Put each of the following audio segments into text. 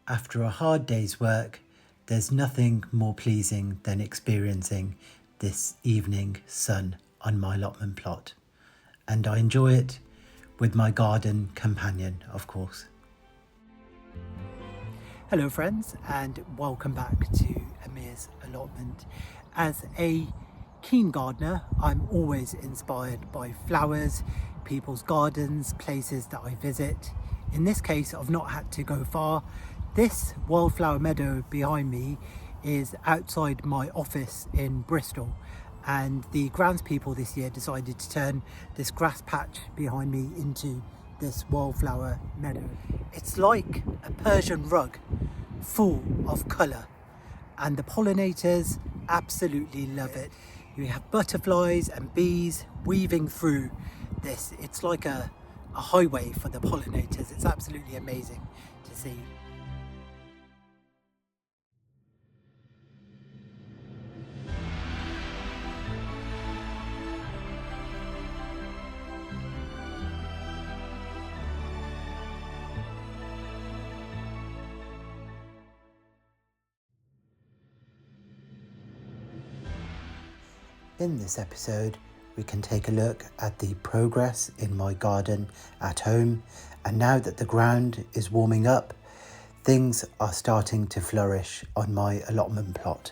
After a hard day's work, there's nothing more pleasing than experiencing this evening sun on my allotment plot, and I enjoy it with my garden companion, of course. Hello friends, and welcome back to Amir's allotment. As a keen gardener, I'm always inspired by flowers, people's gardens, places that I visit. In this case, I've not had to go far. This wildflower meadow behind me is outside my office in Bristol, and the groundspeople this year decided to turn this grass patch behind me into this wildflower meadow. It's like a Persian rug full of colour, and the pollinators absolutely love it. You have butterflies and bees weaving through this. It's like a highway for the pollinators. It's absolutely amazing to see. In this episode, we can take a look at the progress in my garden at home, and now that the ground is warming up, things are starting to flourish on my allotment plot.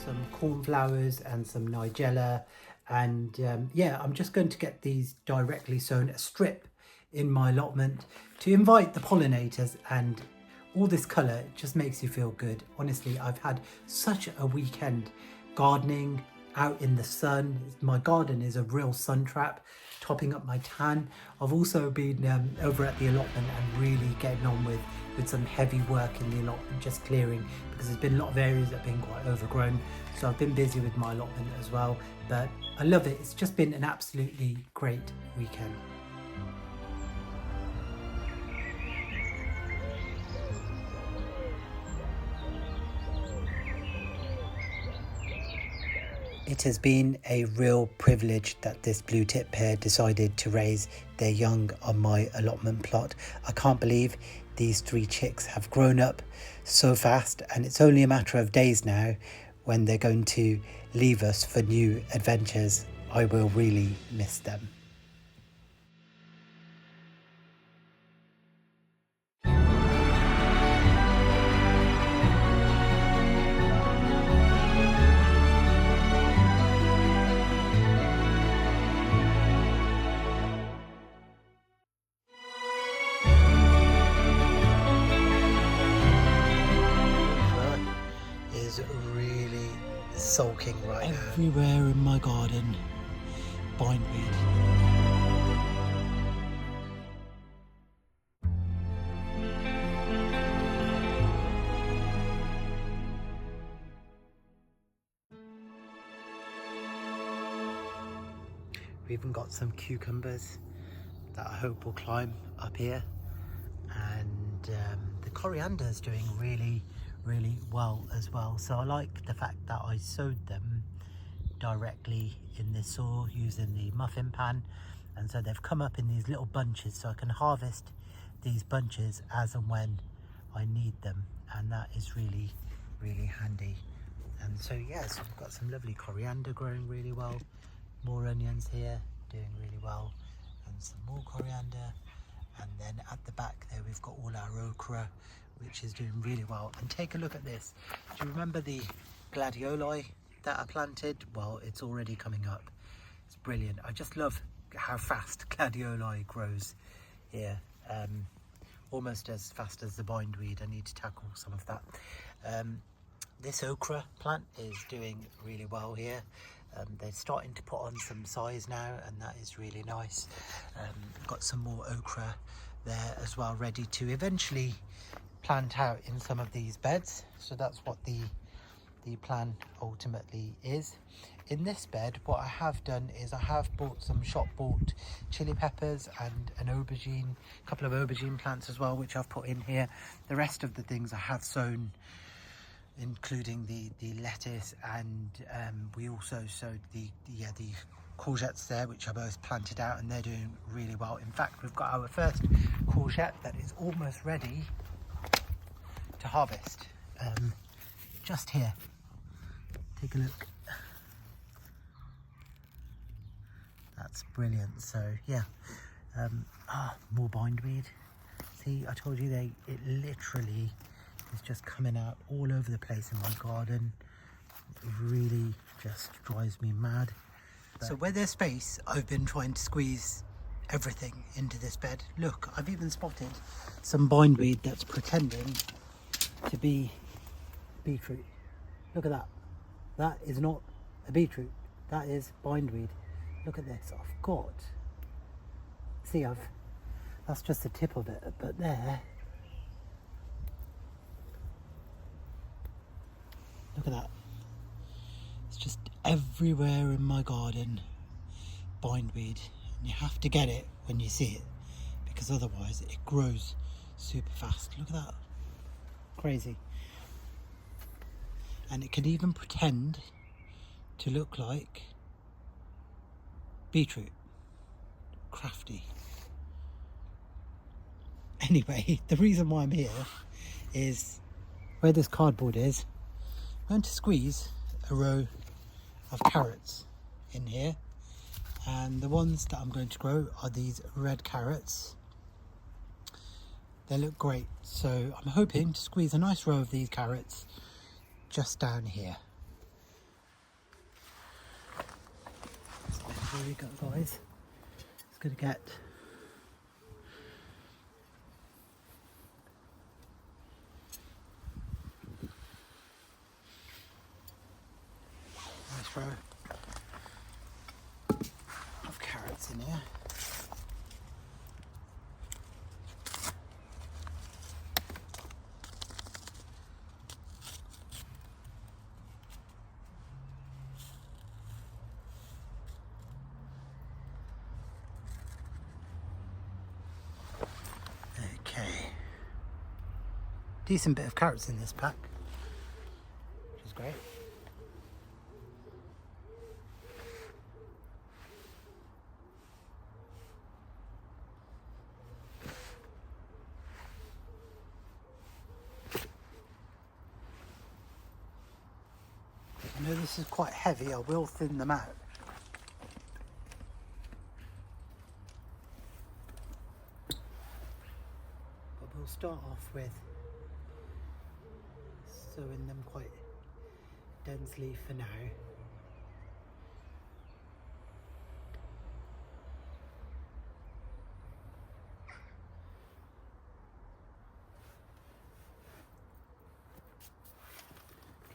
Some cornflowers and some nigella, and yeah, I'm just going to get these directly sown, a strip in my allotment to invite the pollinators, and all this colour just makes you feel good. Honestly, I've had such a weekend gardening out in the sun. My garden is a real sun trap, topping up my tan. I've also been over at the allotment and really getting on with some heavy work in the allotment, just clearing, because there's been a lot of areas that have been quite overgrown. So I've been busy with my allotment as well, but I love it. It's just been an absolutely great weekend. It has been a real privilege that this blue tip pair decided to raise their young on my allotment plot. I can't believe these 3 chicks have grown up so fast, and it's only a matter of days now when they're going to leave us for new adventures. I will really miss them. Really sulking right now. Everywhere in my garden, bindweed. We've even got some cucumbers that I hope will climb up here, and the coriander is doing really well as well. So I like the fact that I sowed them directly in this soil using the muffin pan, and so they've come up in these little bunches, so I can harvest these bunches as and when I need them, and that is really handy. And so yes, we've got some lovely coriander growing really well, more onions here, doing really well, and some more coriander. And then at the back there we've got all our okra, which is doing really well. And take a look at this. Do you remember the gladioli that I planted? Well, it's already coming up. It's brilliant. I just love how fast gladioli grows here. Almost as fast as the bindweed. I need to tackle some of that. This okra plant is doing really well here. They're starting to put on some size now, and that is really nice. Got some more okra there as well, ready to eventually plant out in some of these beds. So that's what the plan ultimately is. In this bed, what I have done is I have bought some shop bought chili peppers and an aubergine, a couple of aubergine plants as well, which I've put in here. The rest of the things I have sown, including the lettuce, and we also sowed the courgettes there, which are both planted out, and they're doing really well. In fact, we've got our first courgette that is almost ready to harvest. Just here, take a look. That's brilliant. So yeah, more bindweed. See, I told you it literally is just coming out all over the place in my garden. It really just drives me mad. So where there's space, I've been trying to squeeze everything into this bed. Look, I've even spotted some bindweed that's pretending to be beetroot. Look at that. That is not a beetroot. That is bindweed. Look at this. I've got, see, that's just the tip of it, but there, look at that. It's just everywhere in my garden, bindweed. And you have to get it when you see it, because otherwise it grows super fast. Look at that. Crazy. And it can even pretend to look like beetroot. Crafty. Anyway, the reason why I'm here is where this cardboard is. I'm going to squeeze a row of carrots in here, and the ones that I'm going to grow are these red carrots. They look great, so I'm hoping to squeeze a nice row of these carrots just down here. So here we go, guys. It's going to get nice row of carrots in here. Decent bit of carrots in this pack, which is great. I know this is quite heavy, I will thin them out. But we'll start off with sowing them quite densely for now.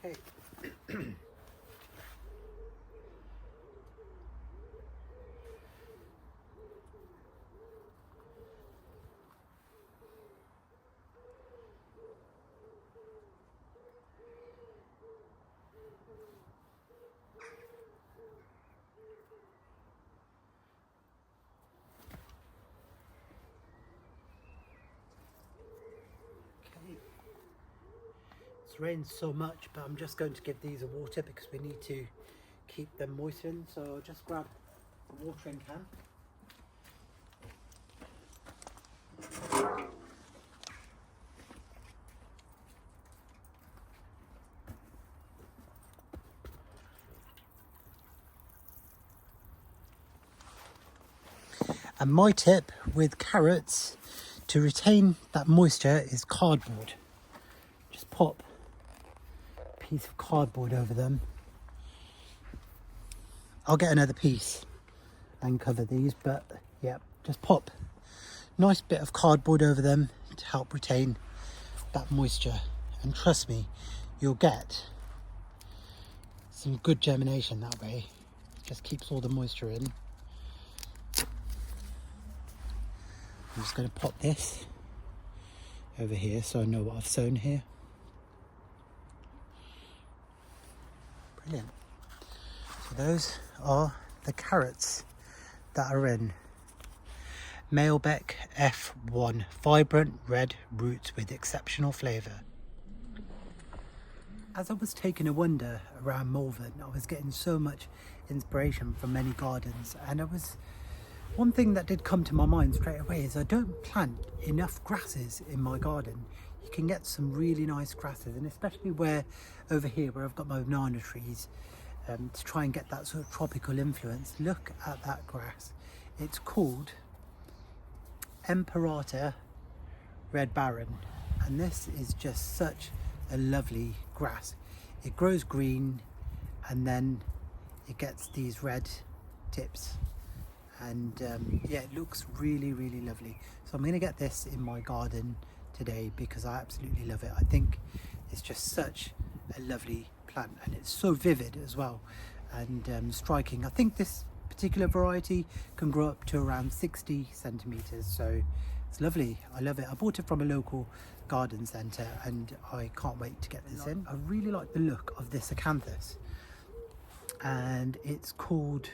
Okay. It's rained so much, but I'm just going to give these a water because we need to keep them moistened. So I'll just grab a watering can. And my tip with carrots to retain that moisture is cardboard. Just pop a piece of cardboard over them. I'll get another piece and cover these, but yeah, just pop a nice bit of cardboard over them to help retain that moisture. And trust me, you'll get some good germination that way. Just keeps all the moisture in. I'm just going to pop this over here so I know what I've sown here. Brilliant. So those are the carrots that are in Malbec F1, vibrant red roots with exceptional flavour. As I was taking a wander around Malvern, I was getting so much inspiration from many gardens, and one thing that did come to my mind straight away is I don't plant enough grasses in my garden. You can get some really nice grasses, and especially over here where I've got my banana trees, to try and get that sort of tropical influence. Look at that grass. It's called Imperator Red Baron, and this is just such a lovely grass. It grows green and then it gets these red tips, and yeah, it looks really lovely. So I'm going to get this in my garden today because I absolutely love it. I think it's just such a lovely plant, and it's so vivid as well, and striking. I think this particular variety can grow up to around 60 centimeters, so it's lovely. I love it. I bought it from a local garden centre and I can't wait to get this in. I really like the look of this acanthus, and it's called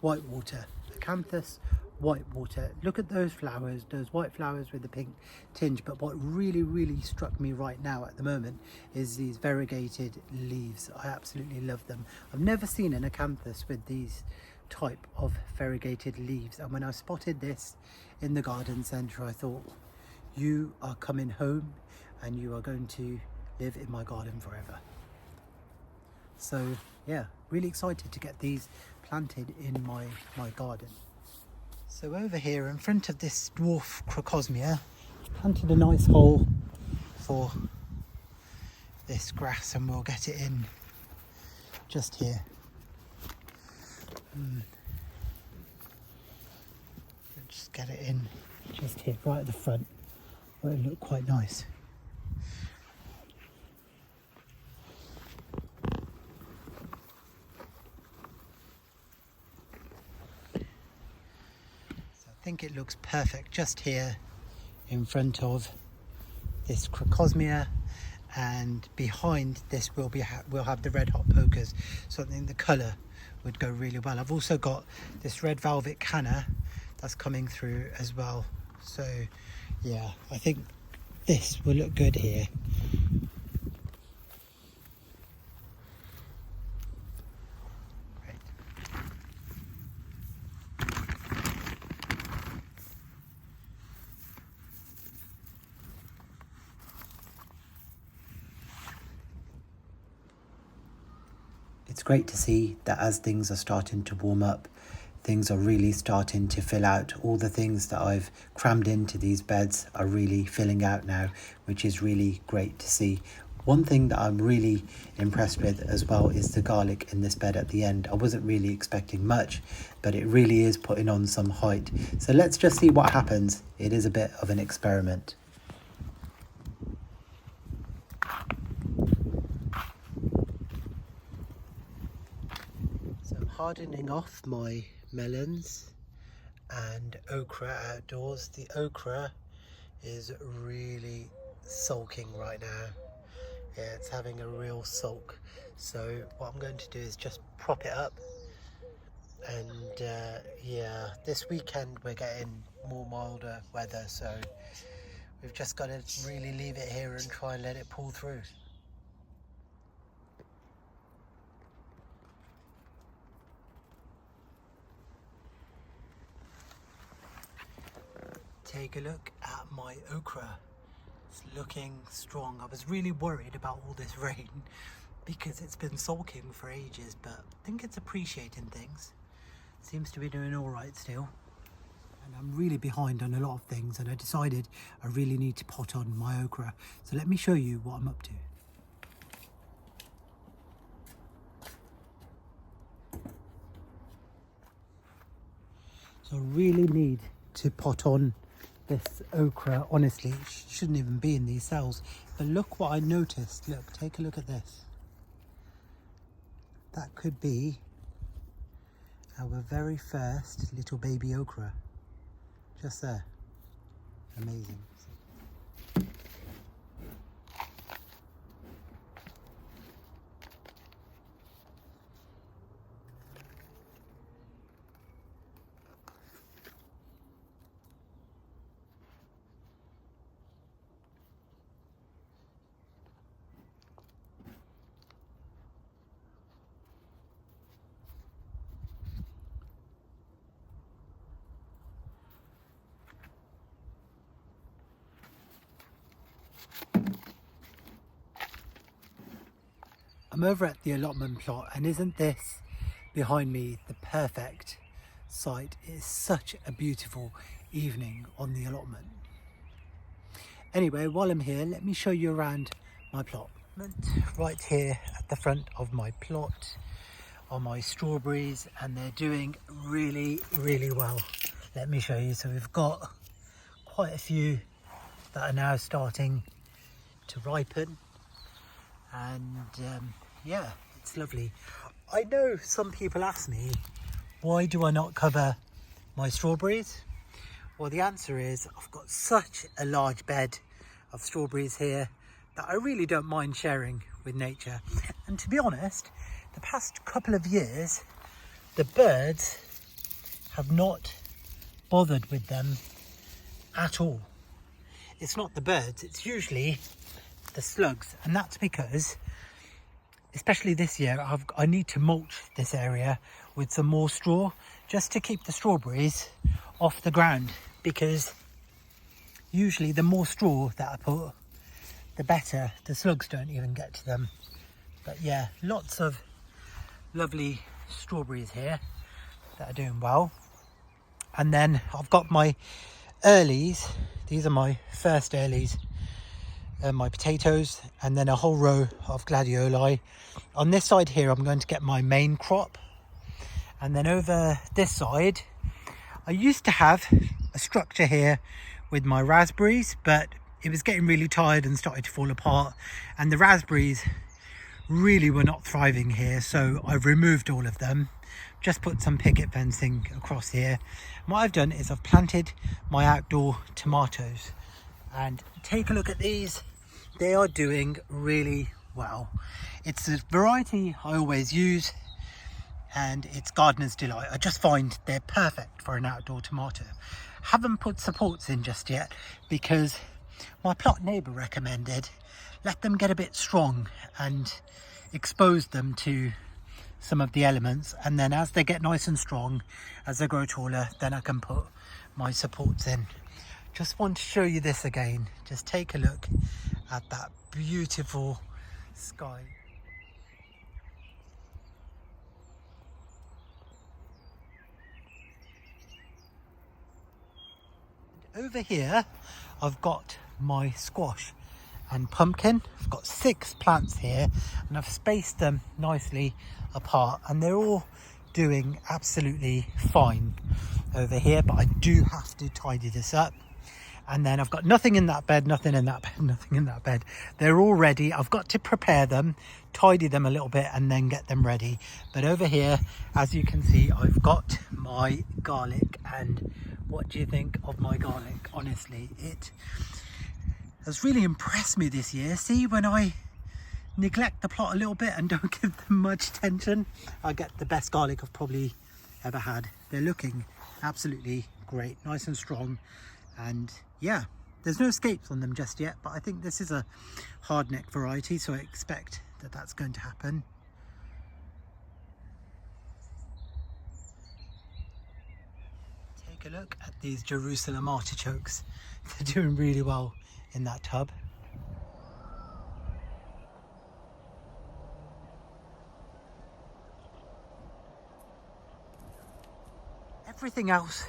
Whitewater. Acanthus Whitewater. Look at those flowers, those white flowers with the pink tinge, but what really struck me right now at the moment is these variegated leaves. I absolutely love them. I've never seen an acanthus with these type of variegated leaves, and when I spotted this in the garden centre I thought, you are coming home and you are going to live in my garden forever. So yeah, really excited to get these planted in my garden. So over here in front of this dwarf crocosmia, planted a nice hole for this grass, and we'll get it in just here. Just get it in just here, right at the front, where it look quite nice. I think it looks perfect just here in front of this crocosmia, and behind this we'll have the red hot pokers, so I think the colour would go really well. I've also got this red velvet canna that's coming through as well, so yeah, I think this will look good here. It's great to see that as things are starting to warm up, things are really starting to fill out. All the things that I've crammed into these beds are really filling out now, which is really great to see. One thing that I'm really impressed with as well is the garlic in this bed at the end. I wasn't really expecting much, but it really is putting on some height. So let's just see what happens. It is a bit of an experiment. So I'm hardening off my melons and okra outdoors. The okra is really sulking right now. Yeah, it's having a real sulk. So what I'm going to do is just prop it up, and yeah, this weekend we're getting more milder weather, so we've just got to really leave it here and try and let it pull through. Take a look at my okra. It's looking strong. I was really worried about all this rain because it's been sulking for ages, but I think it's appreciating things. seems to be doing all right still. And I'm really behind on a lot of things, and I decided I really need to pot on my okra. So let me show you what I'm up to. So I really need to pot on this okra. Honestly, it shouldn't even be in these cells. But look what I noticed. Look, take a look at this. That could be our very first little baby okra. Just there. Amazing. I'm over at the allotment plot, and isn't this behind me the perfect site? It's such a beautiful evening on the allotment. Anyway, while I'm here, let me show you around my plot. Right here at the front of my plot are my strawberries, and they're doing really well. Let me show you. So we've got quite a few that are now starting to ripen, and yeah, it's lovely. I know some people ask me, why do I not cover my strawberries? Well, the answer is I've got such a large bed of strawberries here that I really don't mind sharing with nature. And to be honest, the past couple of years, the birds have not bothered with them at all. It's not the birds, it's usually the slugs, and that's because, especially this year, I need to mulch this area with some more straw just to keep the strawberries off the ground, because usually the more straw that I put, the better. The slugs don't even get to them. But yeah, lots of lovely strawberries here that are doing well. And then I've got my earlies. These are my first earlies. My potatoes, and then a whole row of gladioli. On this side here, I'm going to get my main crop. And then over this side, I used to have a structure here with my raspberries, but it was getting really tired and started to fall apart, and the raspberries really were not thriving here, so I've removed all of them, just put some picket fencing across here. And what I've done is I've planted my outdoor tomatoes, and take a look at these. They are doing really well. It's a variety I always use, and it's Gardener's Delight. I just find they're perfect for an outdoor tomato. Haven't put supports in just yet because my plot neighbour recommended let them get a bit strong and expose them to some of the elements, and then as they get nice and strong, as they grow taller, then I can put my supports in. Just want to show you this again. Just take a look at that beautiful sky. Over here, I've got my squash and pumpkin. I've got 6 plants here, and I've spaced them nicely apart, and they're all doing absolutely fine over here, but I do have to tidy this up. And then I've got nothing in that bed, nothing in that bed, nothing in that bed. They're all ready. I've got to prepare them, tidy them a little bit, and then get them ready. But over here, as you can see, I've got my garlic. And what do you think of my garlic? Honestly, it has really impressed me this year. See, when I neglect the plot a little bit and don't give them much attention, I get the best garlic I've probably ever had. They're looking absolutely great, nice and strong. And yeah, there's no escapes on them just yet, but I think this is a hardneck variety, so I expect that that's going to happen. Take a look at these Jerusalem artichokes. They're doing really well in that tub. everything else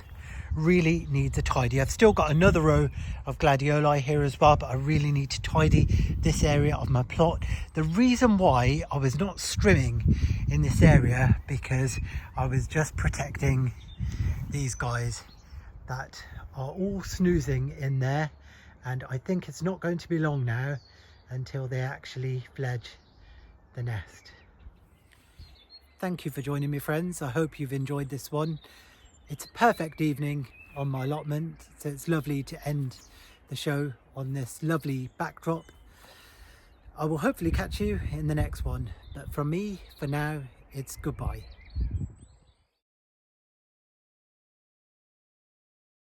really needs a tidy. I've still got another row of gladioli here as well, but I really need to tidy this area of my plot. The reason why I was not strimming in this area, because I was just protecting these guys that are all snoozing in there, and I think it's not going to be long now until they actually fledge the nest. Thank you for joining me, friends. I hope you've enjoyed this one. It's a perfect evening on my allotment, so it's lovely to end the show on this lovely backdrop. I will hopefully catch you in the next one, but from me for now, it's goodbye.